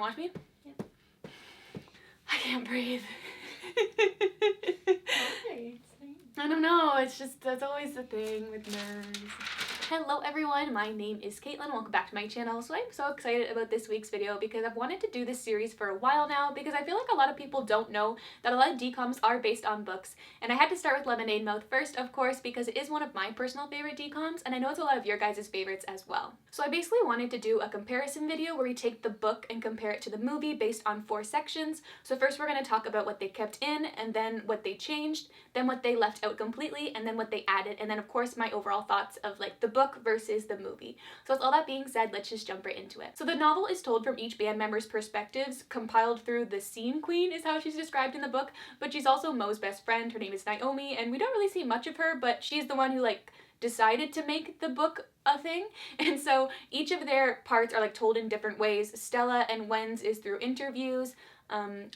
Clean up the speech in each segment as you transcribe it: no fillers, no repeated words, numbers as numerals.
watch me? Yeah. I can't breathe. Okay, it's fine. I don't know, it's just, that's always the thing with nerves. Hello everyone, my name is Caitlin, welcome back to my channel. So I'm so excited about this week's video because I've wanted to do this series for a while now because I feel like a lot of people don't know that a lot of DComs are based on books. And I had to start with Lemonade Mouth first, of course, because it is one of my personal favorite DComs and I know it's a lot of your guys' favorites as well. So I basically wanted to do a comparison video where we take the book and compare it to the movie based on 4 sections. So first we're going to talk about what they kept in, and then what they changed, then what they left out completely, and then what they added, and then of course my overall thoughts of like the book versus the movie. So with all that being said, let's just jump right into it. So the novel is told from each band member's perspectives, compiled through the scene queen is how she's described in the book, but she's also Moe's best friend. Her name is Naomi, and we don't really see much of her, but she's the one who like decided to make the book a thing. And so each of their parts are like told in different ways. Stella and Wen's is through interviews,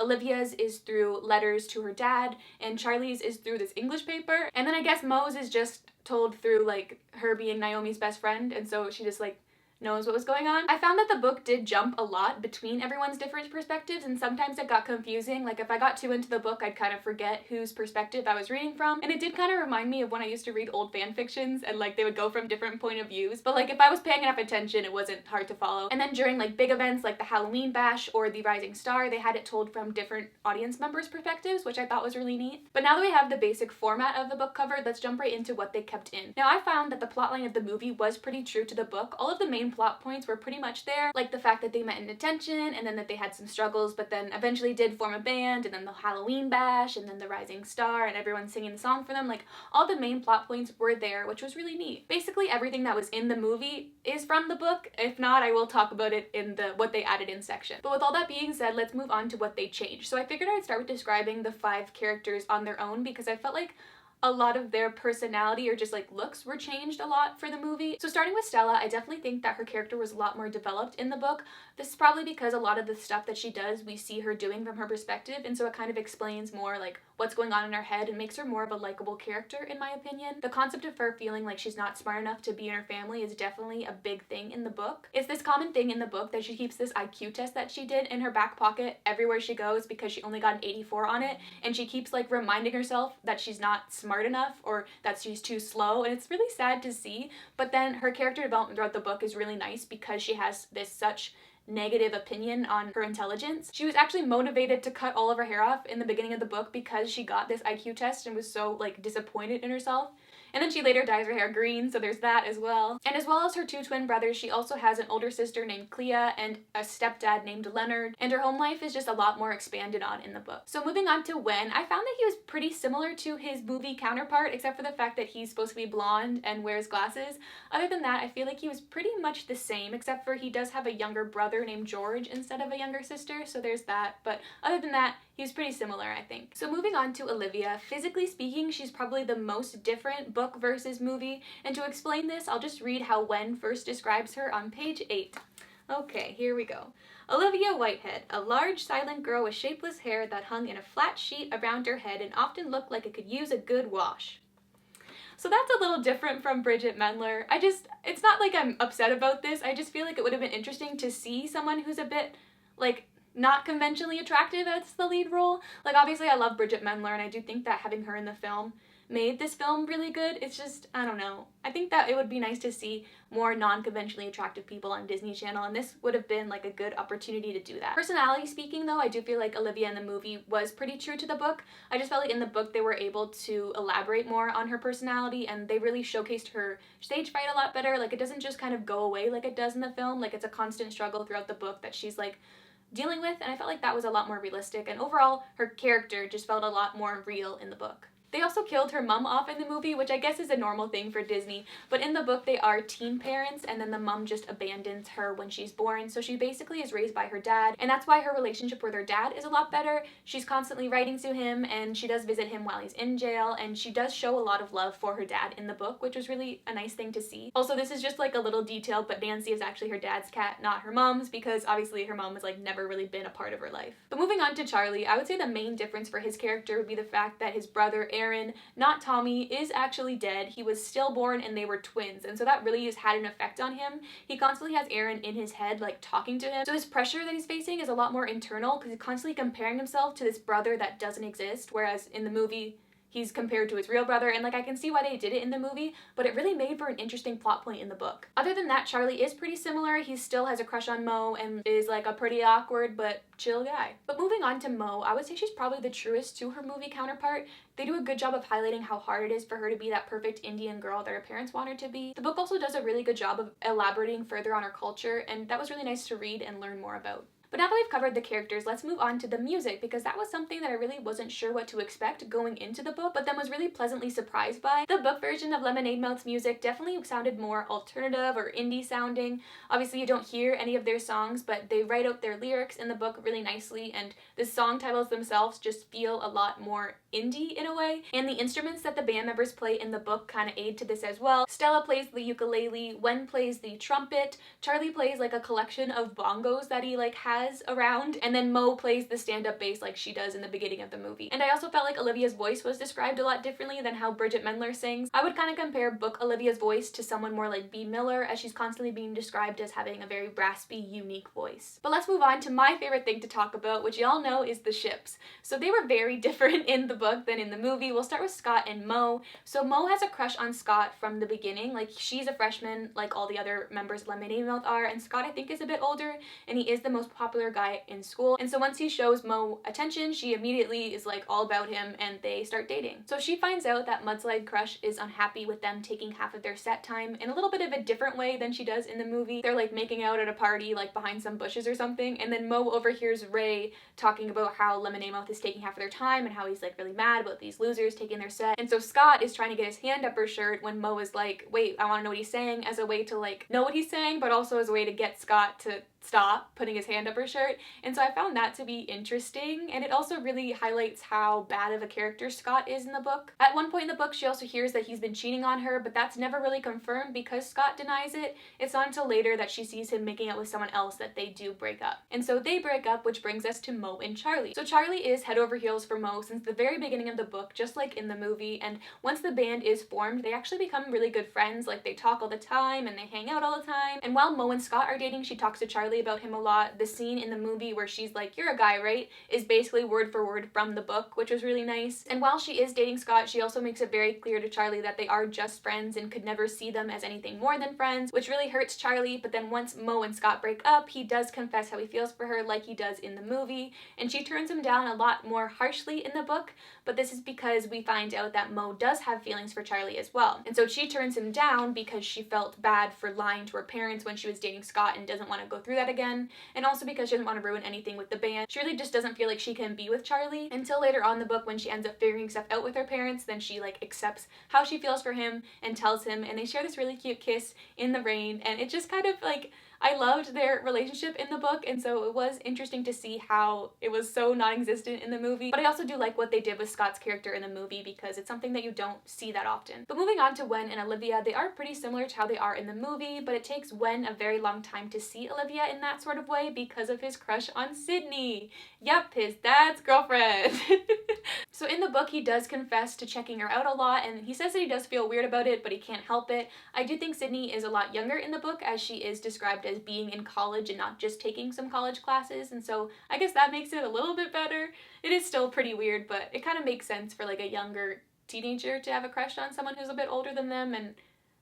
Olivia's is through letters to her dad, and Charlie's is through this English paper, and then I guess Moe's is just told through like her being Naomi's best friend, and so she just like knows what was going on. I found that the book did jump a lot between everyone's different perspectives, and sometimes it got confusing. Like if I got too into the book, I'd kind of forget whose perspective I was reading from, and it did kind of remind me of when I used to read old fan fictions and like they would go from different point of views, but like if I was paying enough attention, it wasn't hard to follow. And then during like big events like the Halloween Bash or the Rising Star, they had it told from different audience members' perspectives, which I thought was really neat. But now that we have the basic format of the book covered, let's jump right into what they kept in. Now I found that the plotline of the movie was pretty true to the book. All of the main plot points were pretty much there, like the fact that they met in detention, and then that they had some struggles, but then eventually did form a band, and then the Halloween Bash, and then the Rising Star, and everyone singing the song for them. Like all the main plot points were there, which was really neat. Basically everything that was in the movie is from the book. If not, I will talk about it in the what they added in section. But with all that being said, let's move on to what they changed. So I figured I'd start with describing the 5 characters on their own because I felt like a lot of their personality or just like looks were changed a lot for the movie. So starting with Stella, I definitely think that her character was a lot more developed in the book. This is probably because a lot of the stuff that she does, we see her doing from her perspective, and so it kind of explains more like what's going on in her head and makes her more of a likable character in my opinion. The concept of her feeling like she's not smart enough to be in her family is definitely a big thing in the book. It's this common thing in the book that she keeps this IQ test that she did in her back pocket everywhere she goes because she only got an 84 on it, and she keeps like reminding herself that she's not smart enough or that she's too slow, and it's really sad to see. But then her character development throughout the book is really nice because she has this such negative opinion on her intelligence. She was actually motivated to cut all of her hair off in the beginning of the book because she got this IQ test and was so like disappointed in herself. And then she later dyes her hair green, so there's that as well. And as well as her 2 twin brothers, she also has an older sister named Clea and a stepdad named Leonard, and her home life is just a lot more expanded on in the book. So moving on to Wen, I found that he was pretty similar to his movie counterpart, except for the fact that he's supposed to be blonde and wears glasses. Other than that, I feel like he was pretty much the same, except for he does have a younger brother named George instead of a younger sister, so there's that. But other than that, he was pretty similar, I think. So moving on to Olivia, physically speaking, she's probably the most different book versus movie, and to explain this, I'll just read how Wen first describes her on page 8. Okay, here we go. Olivia Whitehead, a large, silent girl with shapeless hair that hung in a flat sheet around her head and often looked like it could use a good wash. So that's a little different from Bridget Mendler. It's not like I'm upset about this, I just feel like it would have been interesting to see someone who's a bit, like, not conventionally attractive as the lead role. Like, obviously I love Bridget Mendler, and I do think that having her in the film made this film really good. It's just, I don't know. I think that it would be nice to see more non-conventionally attractive people on Disney Channel, and this would have been like a good opportunity to do that. Personality speaking though, I do feel like Olivia in the movie was pretty true to the book. I just felt like in the book they were able to elaborate more on her personality, and they really showcased her stage fright a lot better. Like it doesn't just kind of go away like it does in the film. Like it's a constant struggle throughout the book that she's like dealing with, and I felt like that was a lot more realistic, and overall her character just felt a lot more real in the book. They also killed her mom off in the movie, which I guess is a normal thing for Disney, but in the book they are teen parents, and then the mom just abandons her when she's born, so she basically is raised by her dad, and that's why her relationship with her dad is a lot better. She's constantly writing to him, and she does visit him while he's in jail, and she does show a lot of love for her dad in the book, which was really a nice thing to see. Also, this is just like a little detail, but Nancy is actually her dad's cat, not her mom's, because obviously her mom has like never really been a part of her life. But moving on to Charlie, I would say the main difference for his character would be the fact that his brother Aaron, not Tommy, is actually dead. He was stillborn and they were twins, and so that really has had an effect on him. He constantly has Aaron in his head, like talking to him. So this pressure that he's facing is a lot more internal because he's constantly comparing himself to this brother that doesn't exist, whereas in the movie he's compared to his real brother, and like I can see why they did it in the movie, but it really made for an interesting plot point in the book. Other than that, Charlie is pretty similar. He still has a crush on Moe and is like a pretty awkward but chill guy. But moving on to Moe, I would say she's probably the truest to her movie counterpart. They do a good job of highlighting how hard it is for her to be that perfect Indian girl that her parents want her to be. The book also does a really good job of elaborating further on her culture, and that was really nice to read and learn more about. But now that we've covered the characters, let's move on to the music, because that was something that I really wasn't sure what to expect going into the book, but then was really pleasantly surprised by. The book version of Lemonade Mouth's music definitely sounded more alternative or indie sounding. Obviously you don't hear any of their songs, but they write out their lyrics in the book really nicely, and the song titles themselves just feel a lot more indie in a way. And the instruments that the band members play in the book kind of aid to this as well. Stella plays the ukulele, Wen plays the trumpet, Charlie plays like a collection of bongos that he like has around, and then Moe plays the stand-up bass like she does in the beginning of the movie. And I also felt like Olivia's voice was described a lot differently than how Bridget Mendler sings. I would kind of compare book Olivia's voice to someone more like B. Miller, as she's constantly being described as having a very raspy, unique voice. But let's move on to my favorite thing to talk about, which y'all know is the ships. So they were very different in the book than in the movie. We'll start with Scott and Moe. So Moe has a crush on Scott from the beginning. Like, she's a freshman like all the other members of Lemonade Mouth are, and Scott I think is a bit older, and he is the most popular guy in school. And so once he shows Moe attention, she immediately is like all about him and they start dating. So she finds out that Mudslide Crush is unhappy with them taking half of their set time in a little bit of a different way than she does in the movie. They're like making out at a party like behind some bushes or something, and then Moe overhears Ray talking about how Lemonade Mouth is taking half of their time and how he's like really mad about these losers taking their set. And so Scott is trying to get his hand up her shirt when Moe is like, wait, I want to know what he's saying, as a way to like know what he's saying, but also as a way to get Scott to stop putting his hand up her shirt. And so I found that to be interesting, and it also really highlights how bad of a character Scott is in the book. At one point in the book, she also hears that he's been cheating on her, but that's never really confirmed because Scott denies it. It's not until later that she sees him making out with someone else that they do break up. And so they break up, which brings us to Moe and Charlie. So Charlie is head over heels for Moe since the very beginning of the book, just like in the movie, and once the band is formed, they actually become really good friends. Like, they talk all the time and they hang out all the time. And while Moe and Scott are dating, she talks to Charlie about him a lot. The scene in the movie where she's like, "You're a guy, right?" is basically word for word from the book, which was really nice. And while she is dating Scott, she also makes it very clear to Charlie that they are just friends and could never see them as anything more than friends, which really hurts Charlie. But then once Moe and Scott break up, he does confess how he feels for her like he does in the movie, and she turns him down a lot more harshly in the book, but this is because we find out that Moe does have feelings for Charlie as well. And so she turns him down because she felt bad for lying to her parents when she was dating Scott and doesn't want to go through that again, and also because she doesn't want to ruin anything with the band. She really just doesn't feel like she can be with Charlie until later on in the book when she ends up figuring stuff out with her parents. Then she like accepts how she feels for him and tells him, and they share this really cute kiss in the rain, and it just kind of like, I loved their relationship in the book, and so it was interesting to see how it was so non-existent in the movie. But I also do like what they did with Scott's character in the movie because it's something that you don't see that often. But moving on to Wen and Olivia, they are pretty similar to how they are in the movie, but it takes Wen a very long time to see Olivia in that sort of way because of his crush on Sydney. Yep, his dad's girlfriend. So in the book, he does confess to checking her out a lot, and he says that he does feel weird about it, but he can't help it. I do think Sydney is a lot younger in the book, as she is described as being in college and not just taking some college classes, and so I guess that makes it a little bit better. It is still pretty weird, but it kind of makes sense for like a younger teenager to have a crush on someone who's a bit older than them, and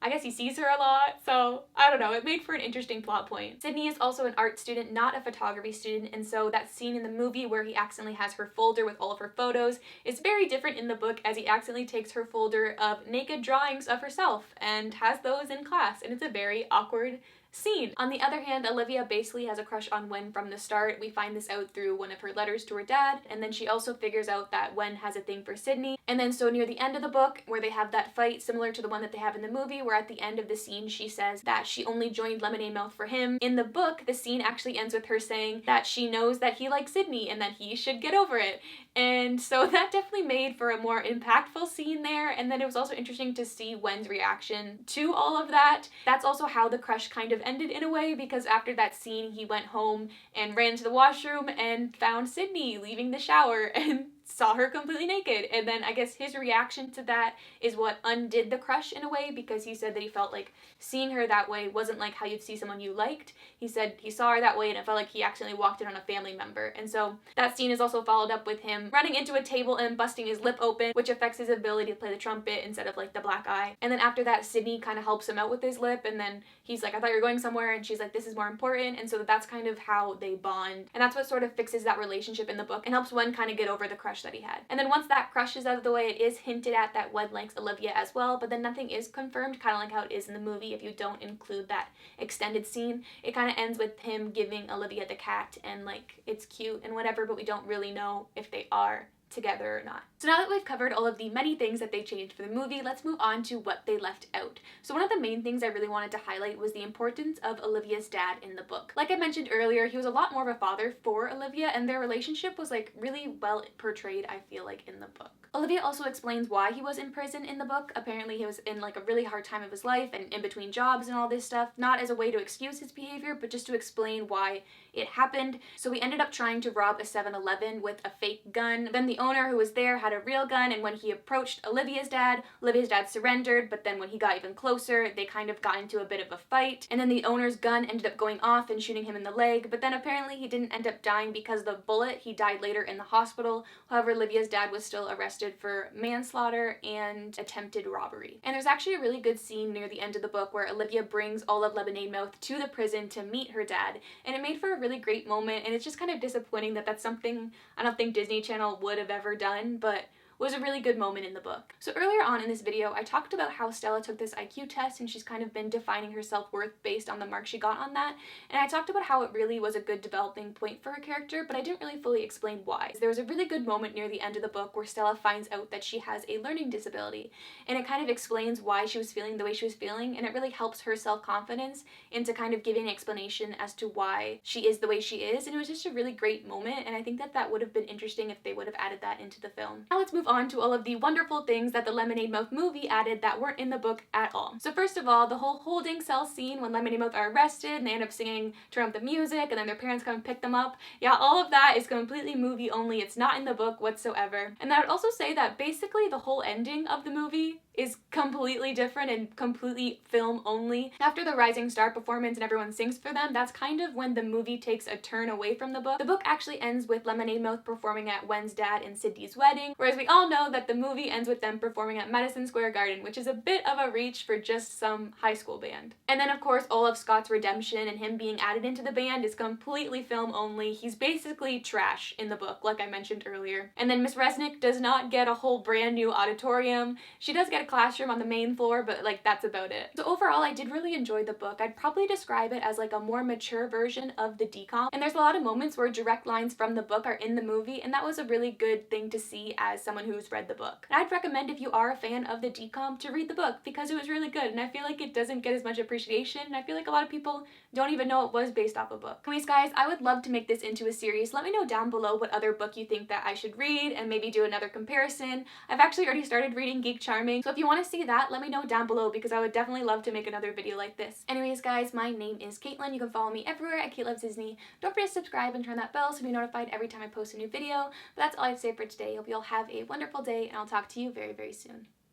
I guess he sees her a lot, so I don't know, it made for an interesting plot point. Sydney is also an art student, not a photography student, and so that scene in the movie where he accidentally has her folder with all of her photos is very different in the book, as he accidentally takes her folder of naked drawings of herself and has those in class, and it's a very awkward scene. On the other hand, Olivia basically has a crush on Wen from the start. We find this out through one of her letters to her dad, and then she also figures out that Wen has a thing for Sydney. And then so near the end of the book, where they have that fight similar to the one that they have in the movie, where at the end of the scene she says that she only joined Lemonade Mouth for him. In the book, the scene actually ends with her saying that she knows that he likes Sydney and that he should get over it. And so that definitely made for a more impactful scene there, and then it was also interesting to see Wen's reaction to all of that. That's also how the crush kind of ended in a way, because after that scene he went home and ran to the washroom and found Sydney leaving the shower, and saw her completely naked. And then I guess his reaction to that is what undid the crush in a way, because he said that he felt like seeing her that way wasn't like how you'd see someone you liked. He said he saw her that way and it felt like he accidentally walked in on a family member. And so that scene is also followed up with him running into a table and busting his lip open, which affects his ability to play the trumpet instead of like the black eye. And then after that, Sydney kind of helps him out with his lip, and then he's like, I thought you were going somewhere, and she's like, this is more important. And so that's kind of how they bond, and that's what sort of fixes that relationship in the book and helps one kind of get over the crush that he had. And then once that crush is out of the way, it is hinted at that Wed likes Olivia as well, but then nothing is confirmed, kind of like how it is in the movie. If you don't include that extended scene, it kind of ends with him giving Olivia the cat, and like it's cute and whatever, but we don't really know if they are together or not. So now that we've covered all of the many things that they changed for the movie, let's move on to what they left out. So one of the main things I really wanted to highlight was the importance of Olivia's dad in the book. Like I mentioned earlier, he was a lot more of a father for Olivia, and their relationship was like really well portrayed, I feel like, in the book. Olivia also explains why he was in prison in the book. Apparently he was in like a really hard time of his life and in between jobs and all this stuff, not as a way to excuse his behavior, but just to explain why it happened. So we ended up trying to rob a 7-Eleven with a fake gun. Then the owner who was there had a real gun, and when he approached Olivia's dad surrendered, but then when he got even closer, they kind of got into a bit of a fight, and then the owner's gun ended up going off and shooting him in the leg, but then apparently he didn't end up dying because of the bullet. He died later in the hospital. However, Olivia's dad was still arrested for manslaughter and attempted robbery. And there's actually a really good scene near the end of the book where Olivia brings all of Lemonade Mouth to the prison to meet her dad, and it made for a really great moment, and it's just kind of disappointing that that's something I don't think Disney Channel would have ever done, but was a really good moment in the book. So earlier on in this video, I talked about how Stella took this IQ test and she's kind of been defining her self-worth based on the marks she got on that. And I talked about how it really was a good developing point for her character, but I didn't really fully explain why. There was a really good moment near the end of the book where Stella finds out that she has a learning disability, and it kind of explains why she was feeling the way she was feeling, and it really helps her self-confidence into kind of giving an explanation as to why she is the way she is, and it was just a really great moment, and I think that that would have been interesting if they would have added that into the film. Now let's move on to all of the wonderful things that the Lemonade Mouth movie added that weren't in the book at all. So first of all, the whole holding cell scene when Lemonade Mouth are arrested and they end up singing Turn Up the Music and then their parents come and pick them up. Yeah, all of that is completely movie only. It's not in the book whatsoever. And I would also say that basically the whole ending of the movie is completely different and completely film only. After the Rising Star performance and everyone sings for them, that's kind of when the movie takes a turn away from the book. The book actually ends with Lemonade Mouth performing at Wen's dad and Sydney's wedding, whereas we all know that the movie ends with them performing at Madison Square Garden, which is a bit of a reach for just some high school band. And then of course all of Scott's redemption and him being added into the band is completely film only. He's basically trash in the book, like I mentioned earlier. And then Miss Resnick does not get a whole brand new auditorium. She does get a classroom on the main floor, but like that's about it. So overall, I did really enjoy the book. I'd probably describe it as like a more mature version of the Dcom, and there's a lot of moments where direct lines from the book are in the movie, and that was a really good thing to see as someone who's read the book. And I'd recommend, if you are a fan of the Dcom, to read the book because it was really good, and I feel like it doesn't get as much appreciation, and I feel like a lot of people don't even know it was based off a book. Anyways guys, I would love to make this into a series. Let me know down below what other book you think that I should read and maybe do another comparison. I've actually already started reading Geek Charming, so if you want to see that, let me know down below because I would definitely love to make another video like this. Anyways guys, my name is Caitlin. You can follow me everywhere at Kate Loves Disney. Don't forget to subscribe and turn that bell so you'll be notified every time I post a new video. But that's all I have to say for today. Hope you all have a wonderful day, and I'll talk to you very, very soon.